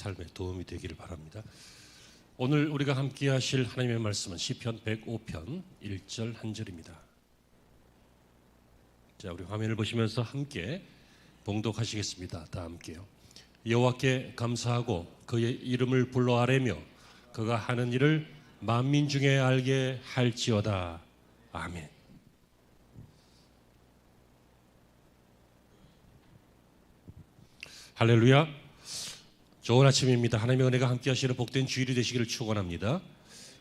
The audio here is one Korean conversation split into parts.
삶에 도움이 되기를 바랍니다. 오늘 우리가 함께 하실 하나님의 말씀은 시편 105편 1절 한 절입니다. 자, 우리 화면을 보시면서 함께 봉독하시겠습니다. 다 함께요. 여호와께 감사하고 그의 이름을 불러 아뢰며 그가 하는 일을 만민 중에 알게 할지어다. 아멘. 할렐루야. 좋은 아침입니다. 하나님의 은혜가 함께 하시는 복된 주일이 되시기를 축원합니다.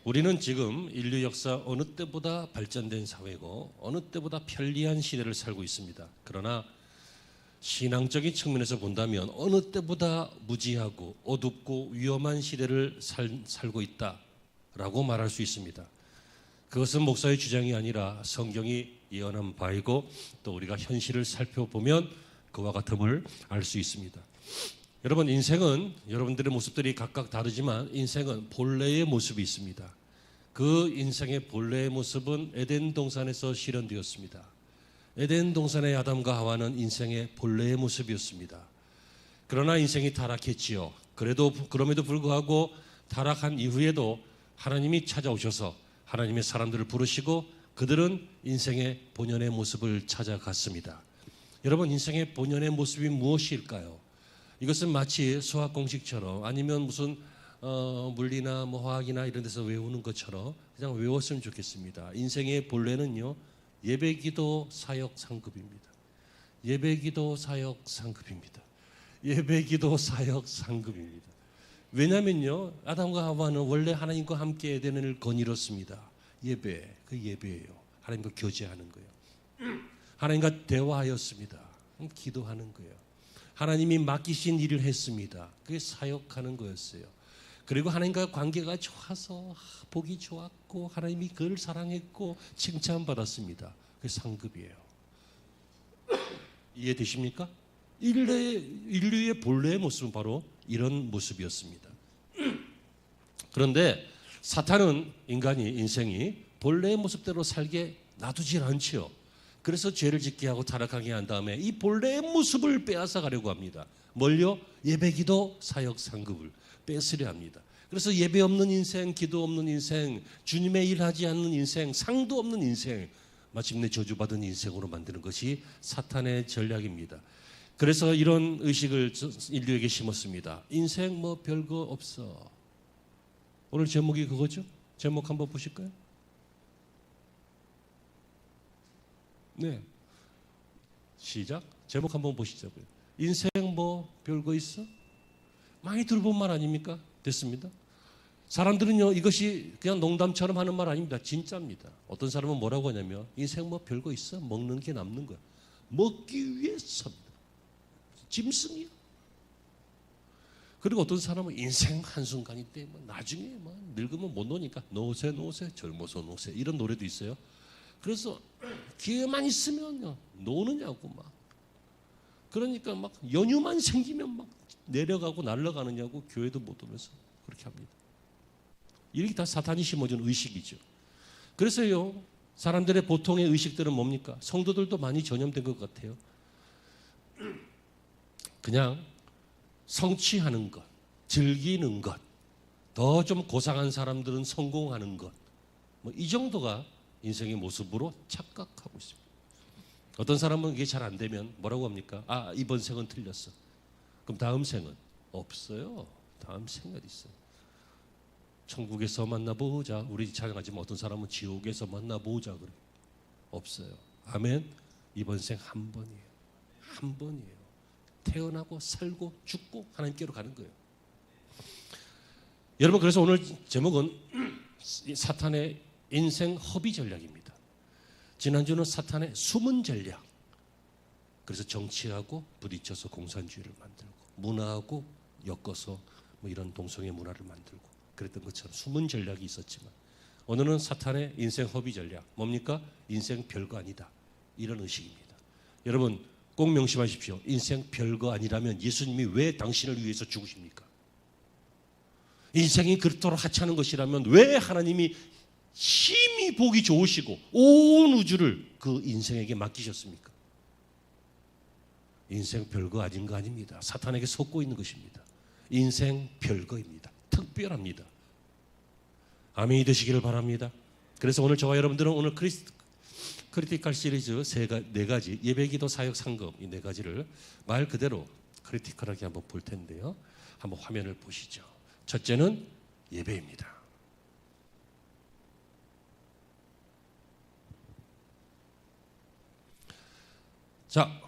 우리는 지금 인류 역사 어느 때보다 발전된 사회고 어느 때보다 편리한 시대를 살고 있습니다. 그러나 신앙적인 측면에서 본다면 어느 때보다 무지하고 어둡고 위험한 시대를 살고 있다라고 말할 수 있습니다. 그것은 목사의 주장이 아니라 성경이 예언한 바이고 또 우리가 현실을 살펴보면 그와 같음을 알 수 있습니다. 여러분, 인생은 여러분들의 모습들이 각각 다르지만 인생은 본래의 모습이 있습니다. 그 인생의 본래의 모습은 에덴 동산에서 실현되었습니다. 에덴 동산의 아담과 하와는 인생의 본래의 모습이었습니다. 그러나 인생이 타락했지요. 그럼에도 불구하고 타락한 이후에도 하나님이 찾아오셔서 하나님의 사람들을 부르시고 그들은 인생의 본연의 모습을 찾아갔습니다. 여러분, 인생의 본연의 모습이 무엇일까요? 이것은 마치 수학 공식처럼 아니면 무슨 물리나 화학이나 이런 데서 외우는 것처럼 그냥 외웠으면 좋겠습니다. 인생의 본래는요, 예배기도 사역 상급입니다. 예배기도 사역 상급입니다. 예배기도 사역 상급입니다. 왜냐면요, 아담과 하와는 원래 하나님과 함께 에덴을 거닐었습니다. 예배, 그 예배예요. 하나님과 교제하는 거예요. 하나님과 대화하였습니다. 기도하는 거예요. 하나님이 맡기신 일을 했습니다. 그게 사역하는 거였어요. 그리고 하나님과 관계가 좋아서 보기 좋았고 하나님이 그를 사랑했고 칭찬받았습니다. 그게 상급이에요. 이해되십니까? 인류의 본래의 모습은 바로 이런 모습이었습니다. 그런데 사탄은 인생이 본래의 모습대로 살게 놔두질 않지요. 그래서 죄를 짓게 하고 타락하게 한 다음에 이 본래의 모습을 빼앗아 가려고 합니다. 뭘요? 예배기도 사역 상급을 뺏으려 합니다. 그래서 예배 없는 인생, 기도 없는 인생, 주님의 일하지 않는 인생, 상도 없는 인생, 마침내 저주받은 인생으로 만드는 것이 사탄의 전략입니다. 그래서 이런 의식을 인류에게 심었습니다. 인생 뭐 별거 없어. 오늘 제목이 그거죠? 제목 한번 보실까요? 네, 시작. 제목 한번 보시자고요. 인생 뭐 별거 있어? 많이 들어본 말 아닙니까? 됐습니다. 사람들은요, 이것이 그냥 농담처럼 하는 말 아닙니다. 진짜입니다. 어떤 사람은 뭐라고 하냐면 인생 뭐 별거 있어? 먹는 게 남는 거야. 먹기 위해서 짐승이야. 그리고 어떤 사람은 인생 한순간인데 나중에 늙으면 못 노니까 노세 젊어서 노세 이런 노래도 있어요. 그래서 기회만 있으면 노느냐고 그러니까 연휴만 생기면 내려가고 날아가느냐고 교회도 못 오면서 그렇게 합니다. 이게 다 사탄이 심어준 의식이죠. 그래서요, 사람들의 보통의 의식들은 뭡니까? 성도들도 많이 전염된 것 같아요. 그냥 성취하는 것, 즐기는 것, 더 좀 고상한 사람들은 성공하는 것, 이 정도가 인생의 모습으로 착각하고 있습니다. 어떤 사람은 이게 잘 안 되면 뭐라고 합니까? 아, 이번 생은 틀렸어. 그럼 다음 생은? 없어요. 다음 생은 있어요. 천국에서 만나보자. 우리 찬양하지만 어떤 사람은 지옥에서 만나보자 그래. 없어요. 아멘. 이번 생 한 번이에요. 한 번이에요. 태어나고 살고 죽고 하나님께로 가는 거예요. 여러분, 그래서 오늘 제목은 사탄의 인생 허비 전략입니다. 지난주는 사탄의 숨은 전략. 그래서 정치하고 부딪혀서 공산주의를 만들고 문화하고 엮어서 이런 동성애 문화를 만들고 그랬던 것처럼 숨은 전략이 있었지만 오늘은 사탄의 인생 허비 전략. 뭡니까? 인생 별거 아니다. 이런 의식입니다. 여러분, 꼭 명심하십시오. 인생 별거 아니라면 예수님이 왜 당신을 위해서 죽으십니까? 인생이 그토록 하찮은 것이라면 왜 하나님이 심히 보기 좋으시고 온 우주를 그 인생에게 맡기셨습니까? 인생 별거 아닌 거 아닙니다. 사탄에게 속고 있는 것입니다. 인생 별거입니다. 특별합니다. 아멘이 되시기를 바랍니다. 그래서 오늘 저와 여러분들은 오늘 크리티컬 시리즈 네 가지 예배기도 사역 상급 이 네 가지를 말 그대로 크리티컬하게 한번 볼 텐데요. 한번 화면을 보시죠. 첫째는 예배입니다. 자,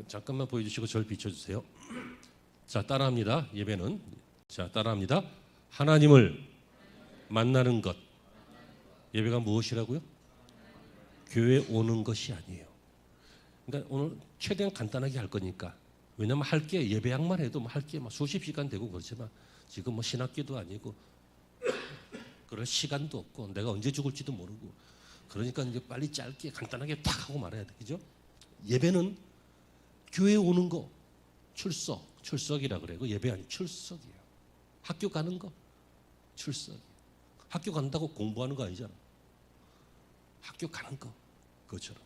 잠깐만 보여주시고 저를 비춰주세요. 자, 따라합니다. 예배는 자 따라합니다. 하나님을 만나는 것. 예배가 무엇이라고요? 교회 오는 것이 아니에요. 그러니까 오늘 최대한 간단하게 할 거니까. 왜냐하면 할 게 예배양만 해도 할 게 수십 시간 되고 그렇지만 지금 뭐 신학기도 아니고 그럴 시간도 없고 내가 언제 죽을지도 모르고 그러니까 이제 빨리 짧게 간단하게 딱 하고 말아야 돼, 그죠? 예배는 교회 오는 거, 출석이라 그래. 그 예배 아니 출석이에요. 학교 가는 거, 출석. 학교 간다고 공부하는 거 아니잖아. 학교 가는 거, 그것처럼.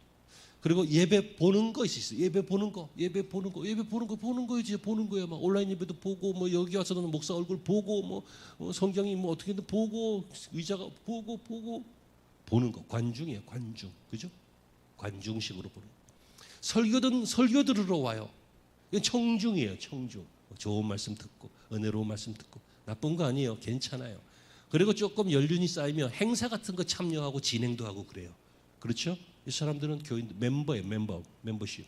그리고 예배 보는 거 있어요. 예배 보는 거. 보는 거예요. 막 온라인 예배도 보고, 뭐 여기 와서는 목사 얼굴 보고, 뭐 성경이 뭐 어떻게든 보고, 의자가 보고 보는 거. 관중이에요, 관중, 그죠? 관중식으로 보는 거. 설교 들으러 와요. 이건 청중이에요, 청중. 좋은 말씀 듣고, 은혜로운 말씀 듣고, 나쁜 거 아니에요, 괜찮아요. 그리고 조금 연륜이 쌓이면 행사 같은 거 참여하고 진행도 하고 그래요. 그렇죠? 이 사람들은 교인 멤버예요. 멤버십.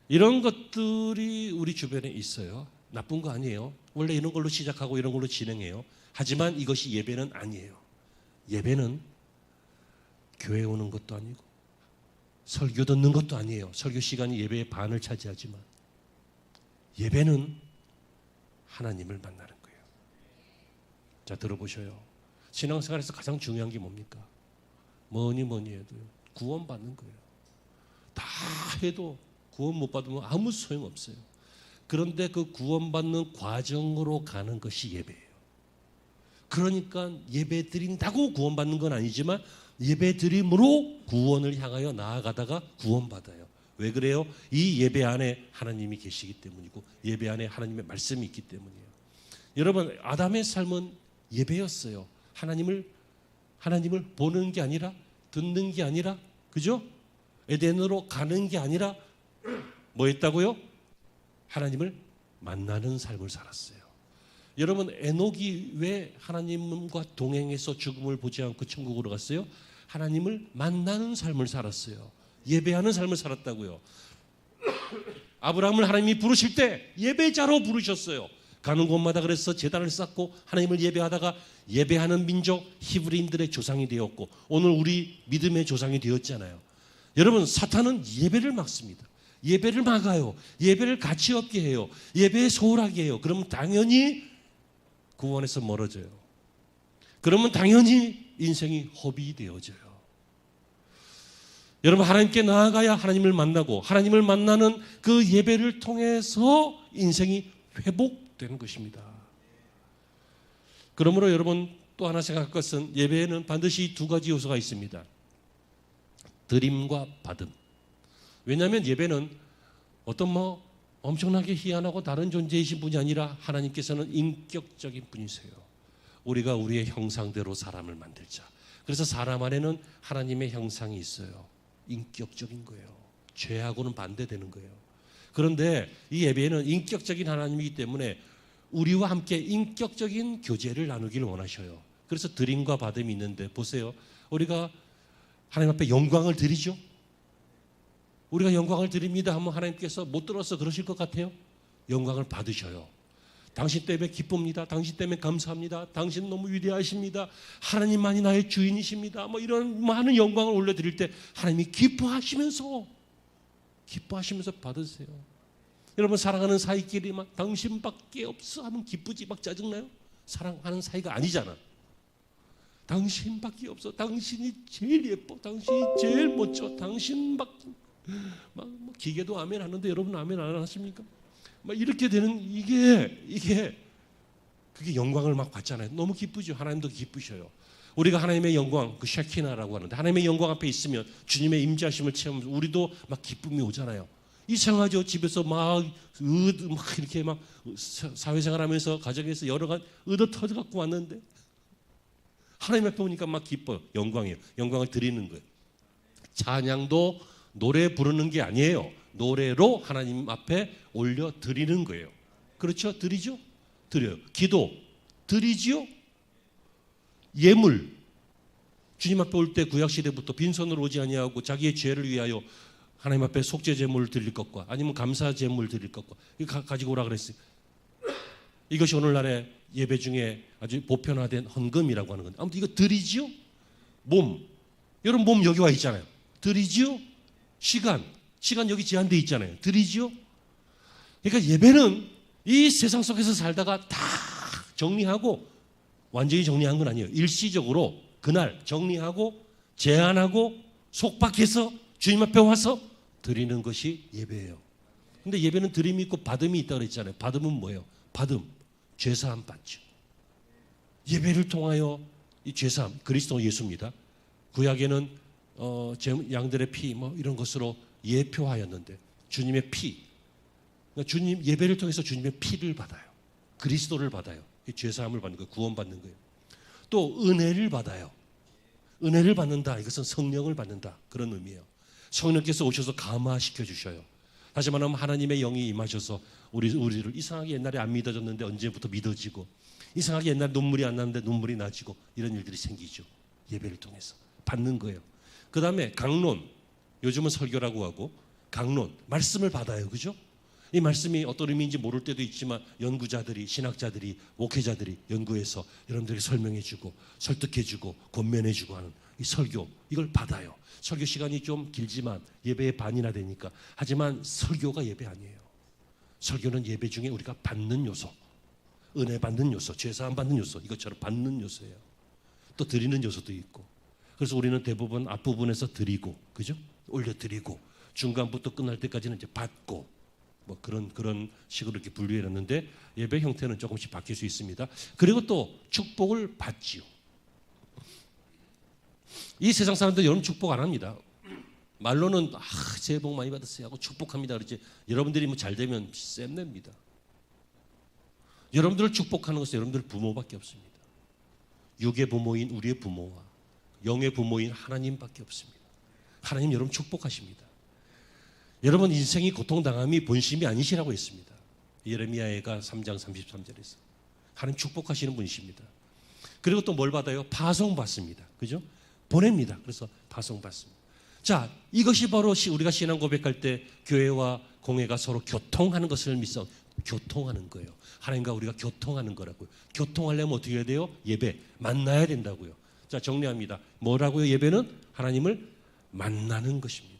이런 것들이 우리 주변에 있어요. 나쁜 거 아니에요. 원래 이런 걸로 시작하고 이런 걸로 진행해요. 하지만 이것이 예배는 아니에요. 예배는 교회 오는 것도 아니고 설교 듣는 것도 아니에요. 설교 시간이 예배의 반을 차지하지만 예배는 하나님을 만나는 거예요. 자, 들어보셔요. 신앙생활에서 가장 중요한 게 뭡니까? 뭐니 해도 구원받는 거예요. 다 해도 구원 못 받으면 아무 소용없어요. 그런데 그 구원받는 과정으로 가는 것이 예배예요. 그러니까 예배 드린다고 구원받는 건 아니지만 예배 드림으로 구원을 향하여 나아가다가 구원받아요. 왜 그래요? 이 예배 안에 하나님이 계시기 때문이고 예배 안에 하나님의 말씀이 있기 때문이에요. 여러분, 아담의 삶은 예배였어요. 하나님을 보는 게 아니라 듣는 게 아니라, 그죠? 에덴으로 가는 게 아니라 뭐 했다고요? 하나님을 만나는 삶을 살았어요. 여러분, 에녹이 왜 하나님과 동행해서 죽음을 보지 않고 천국으로 갔어요? 하나님을 만나는 삶을 살았어요. 예배하는 삶을 살았다고요. 아브라함을 하나님이 부르실 때 예배자로 부르셨어요. 가는 곳마다 그래서 제단을 쌓고 하나님을 예배하다가 예배하는 민족 히브리인들의 조상이 되었고 오늘 우리 믿음의 조상이 되었잖아요. 여러분, 사탄은 예배를 막습니다. 예배를 막아요. 예배를 가치 없게 해요. 예배에 소홀하게 해요. 그러면 당연히 구원에서 멀어져요. 그러면 당연히 인생이 허비이 되어져요. 여러분, 하나님께 나아가야 하나님을 만나고 하나님을 만나는 그 예배를 통해서 인생이 회복되는 것입니다. 그러므로 여러분 또 하나 생각할 것은 예배에는 반드시 두 가지 요소가 있습니다. 드림과 받음. 왜냐하면 예배는 어떤 엄청나게 희한하고 다른 존재이신 분이 아니라 하나님께서는 인격적인 분이세요. 우리가 우리의 형상대로 사람을 만들자. 그래서 사람 안에는 하나님의 형상이 있어요. 인격적인 거예요. 죄하고는 반대되는 거예요. 그런데 이 예배는 인격적인 하나님이기 때문에 우리와 함께 인격적인 교제를 나누기를 원하셔요. 그래서 드림과 받음이 있는데 보세요. 우리가 하나님 앞에 영광을 드리죠. 우리가 영광을 드립니다 하면 하나님께서 못 들어서 그러실 것 같아요? 영광을 받으셔요. 당신 때문에 기쁩니다. 당신 때문에 감사합니다. 당신 너무 위대하십니다. 하나님만이 나의 주인이십니다. 뭐 이런 많은 영광을 올려드릴 때 하나님이 기뻐하시면서 받으세요. 여러분, 사랑하는 사이끼리 막 당신밖에 없어 하면 기쁘지 막 짜증나요? 사랑하는 사이가 아니잖아. 당신밖에 없어. 당신이 제일 예뻐. 당신이 제일 멋져. 당신밖에 막 기계도 아멘 하는데 여러분 아멘 안 하십니까? 막 이렇게 되는 이게 그게 영광을 막 받잖아요. 너무 기쁘죠. 하나님도 기쁘셔요. 우리가 하나님의 영광, 그 샤키나라고 하는데 하나님의 영광 앞에 있으면 주님의 임재하심을 체험하면서 우리도 막 기쁨이 오잖아요. 이상하죠. 집에서 막 이렇게 막 사회생활하면서 가정에서 여러 가지 얻어 터져 갖고 왔는데 하나님 앞에 오니까 막 기뻐요. 영광이에요. 영광을 드리는 거예요. 찬양도 노래 부르는 게 아니에요. 노래로 하나님 앞에 올려 드리는 거예요. 그렇죠? 드리죠? 드려요. 기도 드리지요? 예물 주님 앞에 올 때 구약시대부터 빈손으로 오지 아니하고 자기의 죄를 위하여 하나님 앞에 속죄 제물을 드릴 것과 아니면 감사 제물을 드릴 것과 이거 가지고 오라 그랬어요. 이것이 오늘날의 예배 중에 아주 보편화된 헌금이라고 하는 건데 아무튼 이거 드리지요? 몸 여러분 몸 여기 와 있잖아요. 드리지요? 시간 여기 제한되어 있잖아요. 드리지요? 그러니까 예배는 이 세상 속에서 살다가 다 정리하고 완전히 정리한 건 아니에요. 일시적으로 그날 정리하고 제한하고 속박해서 주님 앞에 와서 드리는 것이 예배예요. 근데 예배는 드림이 있고 받음이 있다고 그랬잖아요. 받음은 뭐예요? 받음, 죄사함 받죠. 예배를 통하여 이 죄사함, 그리스도 예수입니다. 구약에는 양들의 피 뭐 이런 것으로 예표하였는데 주님의 피, 그러니까 주님 예배를 통해서 주님의 피를 받아요. 그리스도를 받아요. 죄사함을 받는 거예요. 구원받는 거예요. 또 은혜를 받아요. 은혜를 받는다. 이것은 성령을 받는다. 그런 의미예요. 성령께서 오셔서 감화시켜 주셔요. 다시 말하면 하나님의 영이 임하셔서 우리를 이상하게 옛날에 안 믿어졌는데 언제부터 믿어지고 이상하게 옛날에 눈물이 안 나는데 눈물이 나지고 이런 일들이 생기죠. 예배를 통해서 받는 거예요. 그 다음에 강론, 요즘은 설교라고 하고 강론, 말씀을 받아요. 그죠? 이 말씀이 어떤 의미인지 모를 때도 있지만 연구자들이, 신학자들이, 목회자들이 연구해서 여러분들에게 설명해주고 설득해주고 권면해주고 하는 이 설교, 이걸 받아요. 설교 시간이 좀 길지만 예배의 반이나 되니까. 하지만 설교가 예배 아니에요. 설교는 예배 중에 우리가 받는 요소, 은혜 받는 요소, 죄사함 받는 요소, 이것처럼 받는 요소예요. 또 드리는 요소도 있고. 그래서 우리는 대부분 앞부분에서 드리고, 그죠? 올려드리고 중간부터 끝날 때까지는 이제 받고 뭐 그런 식으로 이렇게 분류해 놨는데 예배 형태는 조금씩 바뀔 수 있습니다. 그리고 또 축복을 받지요. 이 세상 사람들 여러분 축복 안 합니다. 말로는 새해 복 많이 받으세요 하고 축복합니다 그렇지. 여러분들이 뭐 잘 되면 쌤냅니다. 여러분들을 축복하는 것은 여러분들 부모밖에 없습니다. 육의 부모인 우리의 부모와 영의 부모인 하나님밖에 없습니다. 하나님 여러분 축복하십니다. 여러분 인생이 고통당함이 본심이 아니시라고 했습니다. 예레미야가 3장 33절에서 하나님 축복하시는 분이십니다. 그리고 또 뭘 받아요? 파송받습니다. 그죠? 보냅니다. 그래서 파송받습니다. 자, 이것이 바로 우리가 신앙 고백할 때 교회와 공회가 서로 교통하는 것을 믿어 교통하는 거예요. 하나님과 우리가 교통하는 거라고요. 교통하려면 어떻게 해야 돼요? 예배, 만나야 된다고요. 자, 정리합니다. 뭐라고요? 예배는 하나님을 만나는 것입니다.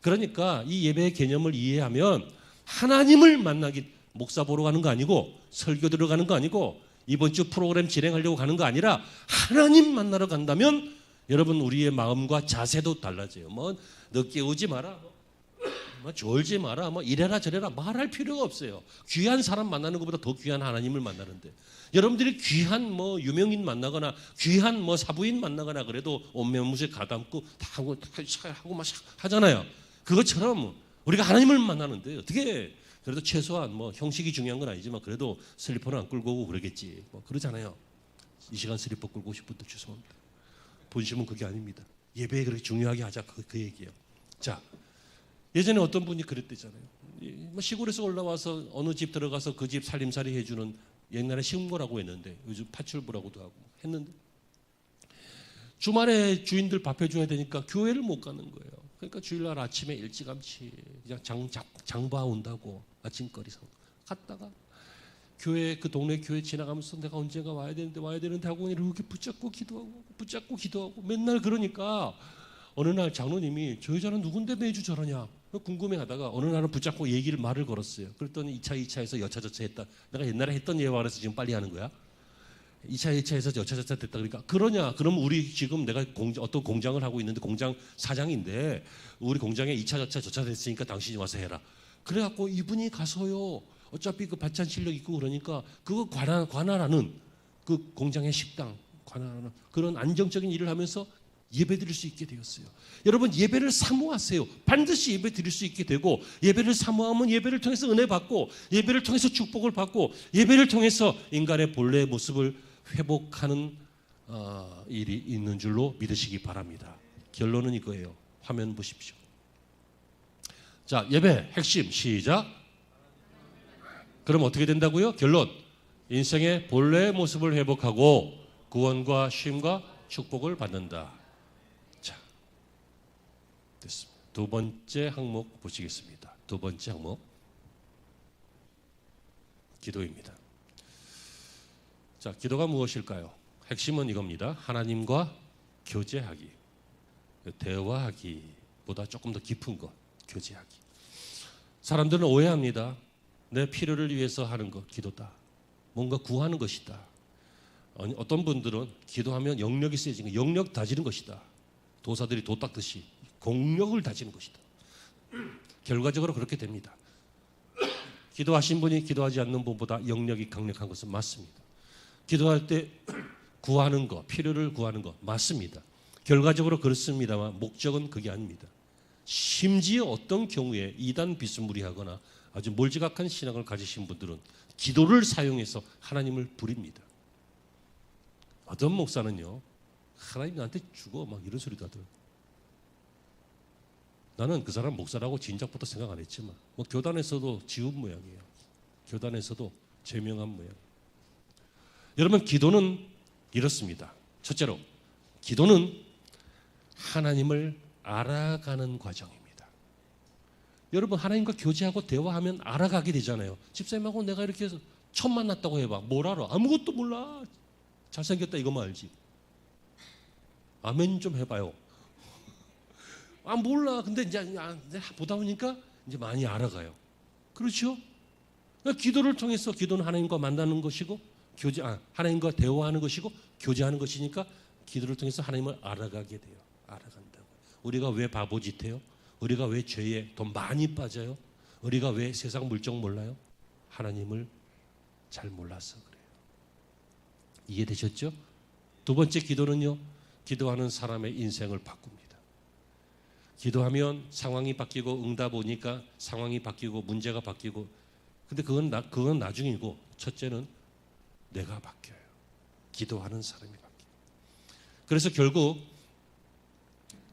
그러니까 이 예배의 개념을 이해하면 하나님을 만나기, 목사 보러 가는 거 아니고 설교 들어가는 거 아니고 이번 주 프로그램 진행하려고 가는 거 아니라 하나님 만나러 간다면 여러분 우리의 마음과 자세도 달라져요. 뭐 늦게 오지 마라, 뭐 졸지 마라, 뭐 이래라 저래라 말할 필요가 없어요. 귀한 사람 만나는 것보다 더 귀한 하나님을 만나는데 여러분들이 귀한 뭐 유명인 만나거나 귀한 뭐 사부인 만나거나 그래도 옷매무새 가담고 다 하고 막 하잖아요. 그것처럼 우리가 하나님을 만나는데 어떻게 그래도 최소한 뭐 형식이 중요한 건 아니지만 그래도 슬리퍼는 안 끌고 오고 그러겠지. 뭐 그러잖아요. 이 시간 슬리퍼 끌고 오신 분들 죄송합니다. 본심은 그게 아닙니다. 예배에 그렇게 중요하게 하자 그 얘기예요. 자, 예전에 어떤 분이 그랬대잖아요. 시골에서 올라와서 어느 집 들어가서 그 집 살림살이 해주는 옛날에 시금고라고 했는데 요즘 파출부라고도 하고 했는데 주말에 주인들 밥 해줘야 되니까 교회를 못 가는 거예요. 그러니까 주일날 아침에 일찌감치 그냥 장봐 온다고 아침거리 상 갔다가 교회 그 동네 교회 지나가면서 내가 언젠가 와야 되는데 하고 이렇게 붙잡고 기도하고 맨날 그러니까 어느 날 장로님이 저 여자는 누군데 매주 저러냐 궁금해하다가 어느 날은 붙잡고 말을 걸었어요. 그랬더니 2차에서 여차저차 했다. 내가 옛날에 했던 예와 그래서 지금 빨리 하는 거야. 2차에서 여차저차 됐다. 그러니까 그러냐? 그럼 우리 지금 내가 어떤 공장을 하고 있는데 공장 사장인데 우리 공장에 2차 저차 됐으니까 당신이 와서 해라. 그래갖고 이분이 가서요. 어차피 그 반찬 실력 있고 그러니까 그거 관할하는 그 공장의 식당 관할하는 그런 안정적인 일을 하면서 예배 드릴 수 있게 되었어요. 여러분, 예배를 사모하세요. 반드시 예배 드릴 수 있게 되고, 예배를 사모하면 예배를 통해서 은혜 받고, 예배를 통해서 축복을 받고, 예배를 통해서 인간의 본래의 모습을 회복하는 일이 있는 줄로 믿으시기 바랍니다. 결론은 이거예요. 화면 보십시오. 자, 예배 핵심 시작. 그럼 어떻게 된다고요? 결론. 인생의 본래의 모습을 회복하고 구원과 쉼과 축복을 받는다. 자, 됐습니다. 두 번째 항목 보시겠습니다. 두 번째 항목. 기도입니다. 자, 기도가 무엇일까요? 핵심은 이겁니다. 하나님과 교제하기. 대화하기보다 조금 더 깊은 것. 교제하기. 사람들은 오해합니다. 내 필요를 위해서 하는 것, 기도다. 뭔가 구하는 것이다. 어떤 분들은 기도하면 영력이 세지는 것, 영력 다지는 것이다. 도사들이 도 닦듯이 공력을 다지는 것이다. 결과적으로 그렇게 됩니다. 기도하신 분이 기도하지 않는 분보다 영력이 강력한 것은 맞습니다. 기도할 때 구하는 것, 필요를 구하는 것 맞습니다. 결과적으로 그렇습니다만 목적은 그게 아닙니다. 심지어 어떤 경우에 이단 비스무리하거나 아주 몰지각한 신앙을 가지신 분들은 기도를 사용해서 하나님을 부립니다. 어떤 목사는요, 하나님 나한테 죽어 막 이런 소리도 하더라고요. 나는 그 사람 목사라고 진작부터 생각 안 했지만 뭐 교단에서도 지운 모양이에요. 교단에서도 제명한 모양. 여러분, 기도는 이렇습니다. 첫째로 기도는 하나님을 알아가는 과정입니다. 여러분, 하나님과 교제하고 대화하면 알아가게 되잖아요. 집사님하고 내가 이렇게 해서 처음 만났다고 해봐. 뭘 알아? 아무것도 몰라. 잘생겼다 이거만 알지. 아멘 좀 해봐요. 아, 몰라. 근데 이제 보다 보니까 이제 많이 알아가요. 그렇죠? 그러니까 기도를 통해서, 기도는 하나님과 만나는 것이고 하나님과 대화하는 것이고 교제하는 것이니까 기도를 통해서 하나님을 알아가게 돼요. 알아간다고. 우리가 왜 바보짓해요? 우리가 왜 죄에 더 많이 빠져요? 우리가 왜 세상 물정 몰라요? 하나님을 잘 몰라서 그래요. 이해되셨죠? 두 번째 기도는요, 기도하는 사람의 인생을 바꿉니다. 기도하면 상황이 바뀌고 응답 오니까 상황이 바뀌고 문제가 바뀌고, 근데 그건 나중이고, 첫째는 내가 바뀌어요. 기도하는 사람이 바뀌어요. 그래서 결국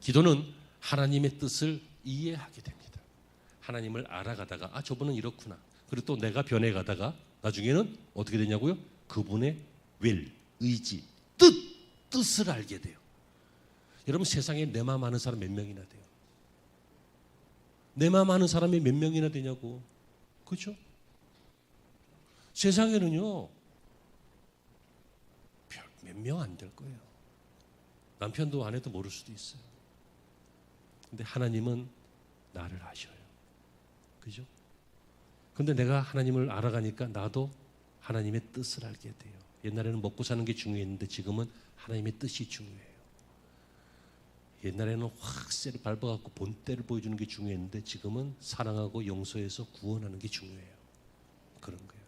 기도는 하나님의 뜻을 이해하게 됩니다. 하나님을 알아가다가 저분은 이렇구나. 그리고 또 내가 변해가다가 나중에는 어떻게 되냐고요? 그분의 의지, 뜻을 알게 돼요. 여러분, 세상에 내 마음 아는 사람 몇 명이나 돼요? 내 마음 아는 사람이 몇 명이나 되냐고. 그렇죠? 세상에는요, 몇 명 안 될 거예요. 남편도 아내도 모를 수도 있어요. 근데 하나님은 나를 아셔요. 그죠? 근데 내가 하나님을 알아가니까 나도 하나님의 뜻을 알게 돼요. 옛날에는 먹고 사는 게 중요했는데 지금은 하나님의 뜻이 중요해요. 옛날에는 확 쇠를 밟아갖고 본때를 보여주는 게 중요했는데 지금은 사랑하고 용서해서 구원하는 게 중요해요. 그런 거예요.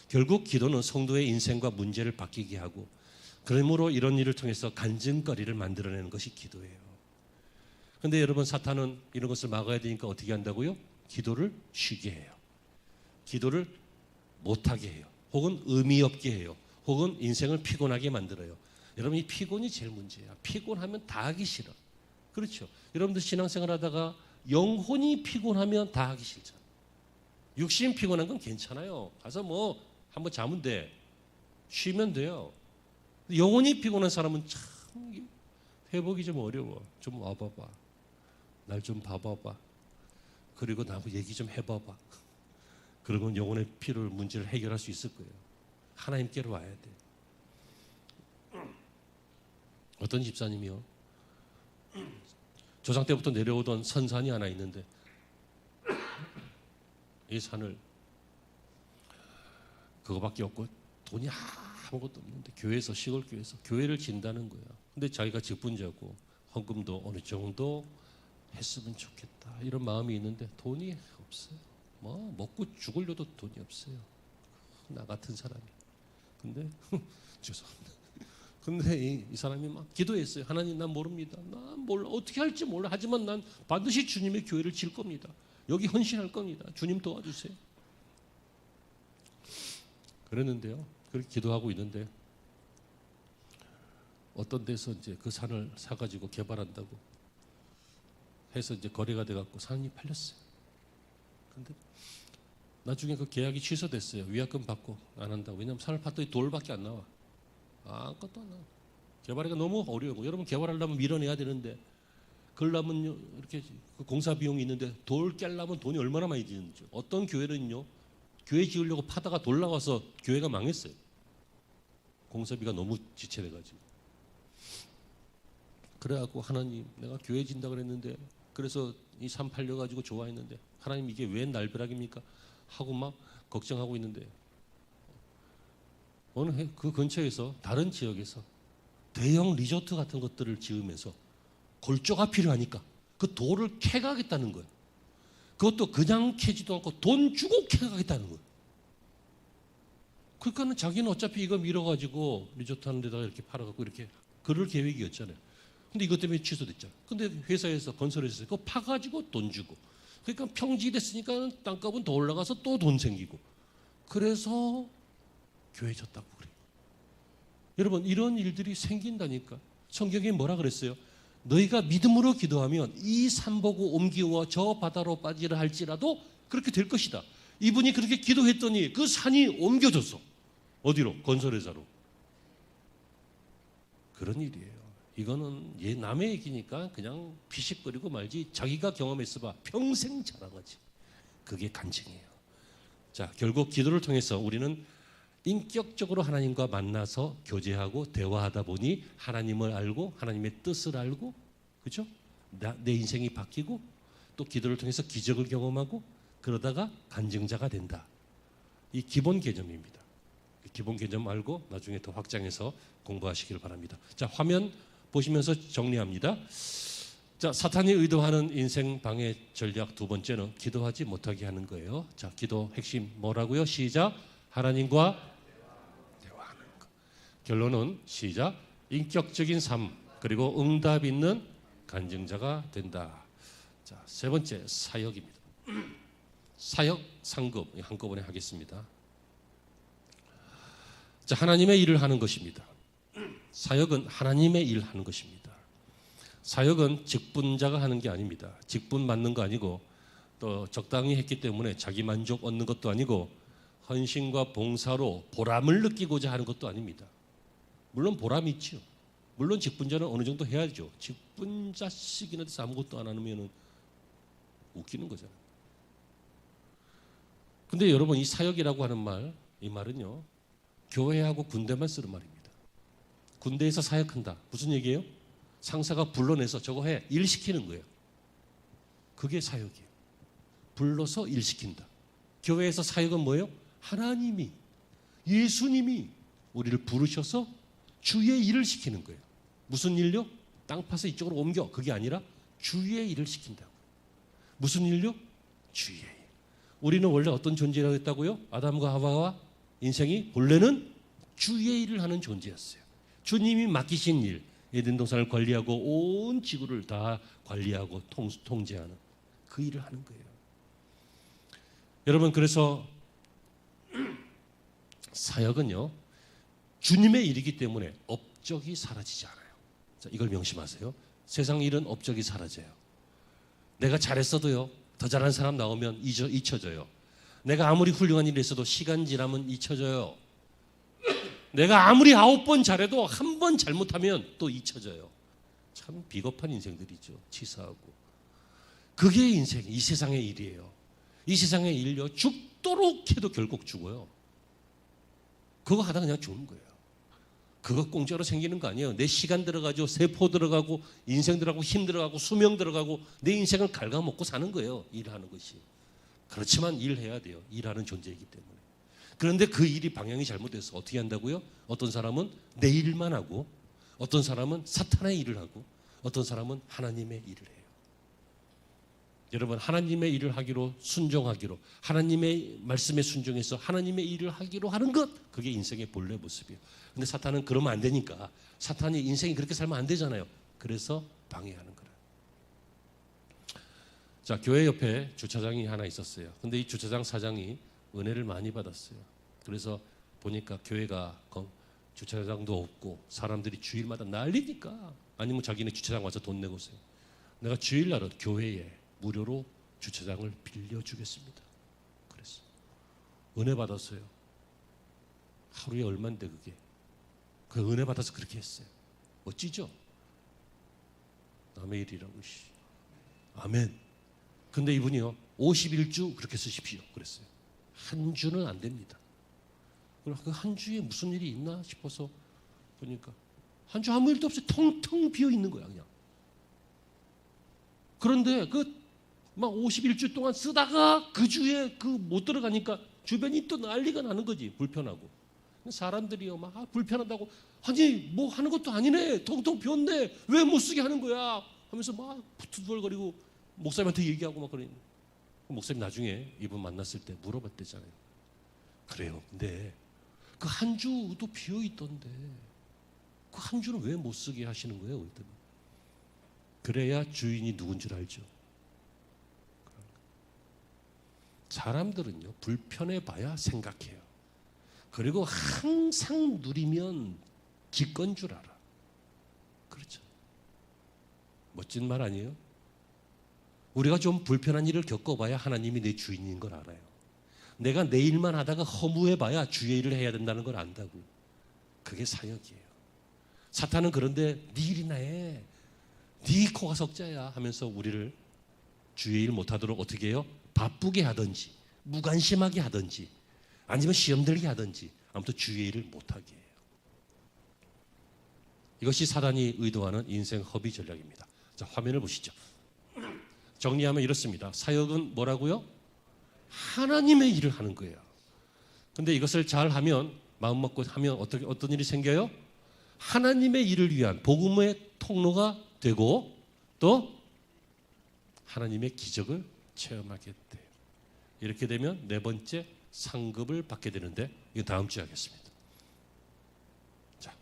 결국 기도는 성도의 인생과 문제를 바뀌게 하고, 그러므로 이런 일을 통해서 간증거리를 만들어내는 것이 기도예요. 그런데 여러분, 사탄은 이런 것을 막아야 되니까 어떻게 한다고요? 기도를 쉬게 해요. 기도를 못하게 해요. 혹은 의미 없게 해요. 혹은 인생을 피곤하게 만들어요. 여러분, 이 피곤이 제일 문제야. 피곤하면 다 하기 싫어. 그렇죠? 여러분들 신앙생활 하다가 영혼이 피곤하면 다 하기 싫잖아요. 육신 피곤한 건 괜찮아요. 가서 뭐 한번 자면 돼. 쉬면 돼요. 영혼이 피곤한 사람은 참 회복이 좀 어려워. 좀 와봐봐. 날 좀 봐봐봐. 그리고 나하고 얘기 좀 해봐봐. 그러면 영혼의 필요를, 문제를 해결할 수 있을 거예요. 하나님께로 와야 돼. 어떤 집사님이요, 조상 때부터 내려오던 선산이 하나 있는데 이 산을 그거밖에 없고 돈이 아무것도 없는데 교회에서, 시골 교회에서 교회를 진다는 거야. 근데 자기가 직분자고 헌금도 어느 정도 했으면 좋겠다 이런 마음이 있는데 돈이 없어요. 뭐 먹고 죽으려도 돈이 없어요. 나 같은 사람이. 근데 죄송합니다. 근데 이 사람이 막 기도했어요. 하나님, 난 모릅니다. 난 몰라. 어떻게 할지 몰라. 하지만 난 반드시 주님의 교회를 질 겁니다. 여기 헌신할 겁니다. 주님 도와주세요. 그랬는데요. 그렇게 기도하고 있는데 어떤 데서 이제 그 산을 사가지고 개발한다고 해서 이제 거래가 돼갖고 산이 팔렸어요. 근데 나중에 그 계약이 취소됐어요. 위약금 받고 안 한다고. 왜냐하면 산을 팠더니 돌밖에 안 나와. 아무것도 안 나와. 개발하기가 너무 어려워. 여러분 개발하려면 밀어내야 되는데 그러려면 이렇게 공사 비용이 있는데 돌 깨려면 돈이 얼마나 많이 드는지. 어떤 교회는요, 교회 지으려고 파다가 돌 나와서 교회가 망했어요. 공사비가 너무 지체돼가지고. 그래갖고 하나님, 내가 교회 진다 그랬는데, 그래서 이 산 팔려가지고 좋아했는데 하나님 이게 웬 날벼락입니까? 하고 막 걱정하고 있는데 어느 해 그 근처에서 다른 지역에서 대형 리조트 같은 것들을 지으면서 골조가 필요하니까 그 돌을 캐가겠다는 거예요. 그것도 그냥 캐지도 않고 돈 주고 캐가겠다는 거예요. 그러니까는 자기는 어차피 이거 밀어가지고 리조트 하는 데다가 이렇게 팔아갖고 이렇게 그럴 계획이었잖아요. 근데 이것 때문에 취소됐잖아요. 근데 회사에서 건설회사에서 그거 파가지고 돈 주고, 그러니까 평지 됐으니까 땅값은 더 올라가서 또 돈 생기고, 그래서 교회 졌다고 그래요. 여러분, 이런 일들이 생긴다니까. 성경에 뭐라 그랬어요? 너희가 믿음으로 기도하면 이 산 보고 옮기어 저 바다로 빠지라 할지라도 그렇게 될 것이다. 이분이 그렇게 기도했더니 그 산이 옮겨졌어. 어디로? 건설회사로. 그런 일이에요. 이거는 남의 얘기니까 그냥 피식거리고 말지, 자기가 경험했어 봐 평생 자랑하지. 그게 간증이에요. 자, 결국 기도를 통해서 우리는 인격적으로 하나님과 만나서 교제하고 대화하다 보니 하나님을 알고 하나님의 뜻을 알고, 그렇죠? 내 인생이 바뀌고 또 기도를 통해서 기적을 경험하고 그러다가 간증자가 된다. 이 기본 개념입니다. 기본 개념 알고 나중에 더 확장해서 공부하시길 바랍니다. 자, 화면 보시면서 정리합니다. 자, 사탄이 의도하는 인생 방해 전략 두 번째는 기도하지 못하게 하는 거예요. 자, 기도 핵심 뭐라고요? 시작. 하나님과 대화하는 것. 결론은 시작. 인격적인 삶 그리고 응답 있는 간증자가 된다. 자, 세 번째 사역입니다. 사역 상급 한꺼번에 하겠습니다. 자, 하나님의 일을 하는 것입니다. 사역은 하나님의 일 하는 것입니다. 사역은 직분자가 하는 게 아닙니다. 직분 받는 거 아니고 또 적당히 했기 때문에 자기 만족 얻는 것도 아니고 헌신과 봉사로 보람을 느끼고자 하는 것도 아닙니다. 물론 보람이 있죠. 물론 직분자는 어느 정도 해야죠. 직분자식이나 돼서 아무것도 안 하면 웃기는 거잖아요. 근데 여러분, 이 사역이라고 하는 말, 이 말은요, 교회하고 군대만 쓰는 말입니다. 군대에서 사역한다. 무슨 얘기예요? 상사가 불러내서 저거 해. 일 시키는 거예요. 그게 사역이에요. 불러서 일 시킨다. 교회에서 사역은 뭐예요? 하나님이, 예수님이 우리를 부르셔서 주의 일을 시키는 거예요. 무슨 일요? 땅 파서 이쪽으로 옮겨. 그게 아니라 주의 일을 시킨다고. 무슨 일요? 주의 일. 우리는 원래 어떤 존재라고 했다고요? 아담과 하와와 인생이 본래는 주의 일을 하는 존재였어요. 주님이 맡기신 일, 에덴 동산을 관리하고 온 지구를 다 관리하고 통제하는 그 일을 하는 거예요. 여러분, 그래서 사역은요, 주님의 일이기 때문에 업적이 사라지지 않아요. 자, 이걸 명심하세요. 세상 일은 업적이 사라져요. 내가 잘했어도요, 더 잘하는 사람 나오면 잊혀져요. 내가 아무리 훌륭한 일을 했어도 시간 지나면 잊혀져요. 내가 아무리 9번 잘해도 한 번 잘못하면 또 잊혀져요. 참 비겁한 인생들이죠. 치사하고. 그게 인생, 이 세상의 일이에요. 이 세상의 일요, 죽도록 해도 결국 죽어요. 그거 하다 그냥 죽는 거예요. 그거 공짜로 생기는 거 아니에요. 내 시간 들어가죠. 세포 들어가고 인생 들어가고 힘 들어가고 수명 들어가고 내 인생을 갉아먹고 사는 거예요. 일하는 것이. 그렇지만 일해야 돼요. 일하는 존재이기 때문에. 그런데 그 일이 방향이 잘못돼서 어떻게 한다고요? 어떤 사람은 내 일만 하고 어떤 사람은 사탄의 일을 하고 어떤 사람은 하나님의 일을 해요. 여러분, 하나님의 일을 하기로 순종하기로, 하나님의 말씀에 순종해서 하나님의 일을 하기로 하는 것, 그게 인생의 본래 모습이에요. 근데 사탄은 그러면 안 되니까, 사탄이 인생이 그렇게 살면 안 되잖아요. 그래서 방해하는 거예요. 자, 교회 옆에 주차장이 하나 있었어요. 근데 이 주차장 사장이 은혜를 많이 받았어요. 그래서 보니까 교회가 주차장도 없고 사람들이 주일마다 난리니까, 아니면 자기네 주차장 와서 돈 내고 오세요. 내가 주일날은 교회에 무료로 주차장을 빌려주겠습니다. 그랬어. 은혜 받았어요. 하루에 얼마인데 그게. 그 은혜 받아서 그렇게 했어요. 멋지죠? 남의 일이라고. 아멘. 근데 이분이요, 51주 그렇게 쓰십시오 그랬어요. 한 주는 안 됩니다. 그 한 주에 무슨 일이 있나 싶어서 보니까 한 주 아무 일도 없이 텅텅 비어 있는 거야 그냥. 그런데 막 51주 동안 쓰다가 그 주에 못 들어가니까 주변이 또 난리가 나는 거지. 불편하고. 사람들이요 막 불편하다고, 아니 뭐 하는 것도 아니네, 텅텅 비었네, 왜 못 쓰게 하는 거야 하면서 막 투덜거리고 목사님한테 얘기하고 막 그러니, 목사님 나중에 이분 만났을 때 물어봤대잖아요. 그래요, 근데 그 한 주도 비어 있던데 그 한 주는 왜 못 쓰게 하시는 거예요? 그랬더니 그래야 주인이 누군 줄 알죠. 사람들은요 불편해 봐야 생각해요. 그리고 항상 누리면 기꺼인 줄 알아. 그렇죠? 멋진 말 아니에요? 우리가 좀 불편한 일을 겪어봐야 하나님이 내 주인인 걸 알아요. 내가 내 일만 하다가 허무해봐야 주의 일을 해야 된다는 걸 안다고. 그게 사역이에요. 사탄은 그런데 네 일이나 해, 네 코가 석자야 하면서 우리를 주의 일 못하도록 어떻게 해요? 바쁘게 하든지 무관심하게 하든지 아니면 시험 들게 하든지 아무튼 주의 일을 못하게 해요. 이것이 사단이 의도하는 인생 허비 전략입니다. 자, 화면을 보시죠. 정리하면 이렇습니다. 사역은 뭐라고요? 하나님의 일을 하는 거예요. 근데 이것을 잘 하면, 마음 먹고 하면 어떤 일이 생겨요? 하나님의 일을 위한 복음의 통로가 되고 또 하나님의 기적을 체험하게 돼요. 이렇게 되면 네 번째 상급을 받게 되는데, 이거 다음 주에 하겠습니다. 자,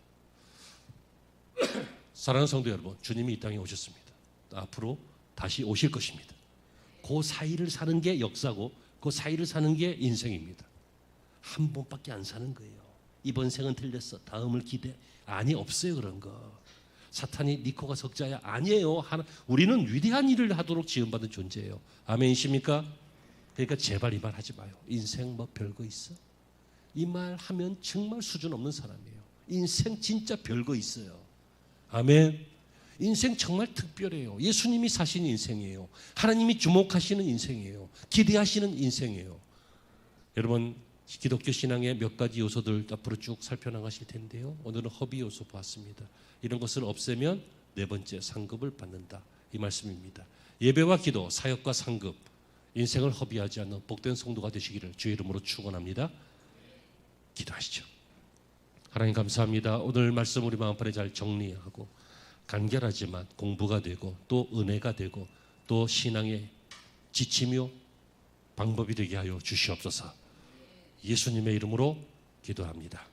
사랑하는 성도 여러분, 주님이 이 땅에 오셨습니다. 앞으로 다시 오실 것입니다. 그 사이를 사는 게 역사고 그 사이를 사는 게 인생입니다. 한 번밖에 안 사는 거예요. 이번 생은 틀렸어, 다음을 기대, 아니 없어요 그런 거. 사탄이 네 코가 석자야, 아니에요. 우리는 위대한 일을 하도록 지음받은 존재예요. 아멘이십니까? 그러니까 제발 이 말 하지 마요. 인생 뭐 별거 있어? 이 말 하면 정말 수준 없는 사람이에요. 인생 진짜 별거 있어요. 아멘. 인생 정말 특별해요. 예수님이 사신 인생이에요. 하나님이 주목하시는 인생이에요. 기대하시는 인생이에요. 여러분, 기독교 신앙의 몇 가지 요소들 앞으로 쭉 살펴나가실 텐데요. 오늘은 허비 요소 봤습니다. 이런 것을 없애면 네 번째 상급을 받는다, 이 말씀입니다. 예배와 기도, 사역과 상급, 인생을 허비하지 않는 복된 성도가 되시기를 주의 이름으로 축원합니다. 기도하시죠. 하나님 감사합니다. 오늘 말씀 우리 마음판에 잘 정리하고 간결하지만 공부가 되고 또 은혜가 되고 또 신앙의 지침이요 방법이 되게 하여 주시옵소서. 예수님의 이름으로 기도합니다.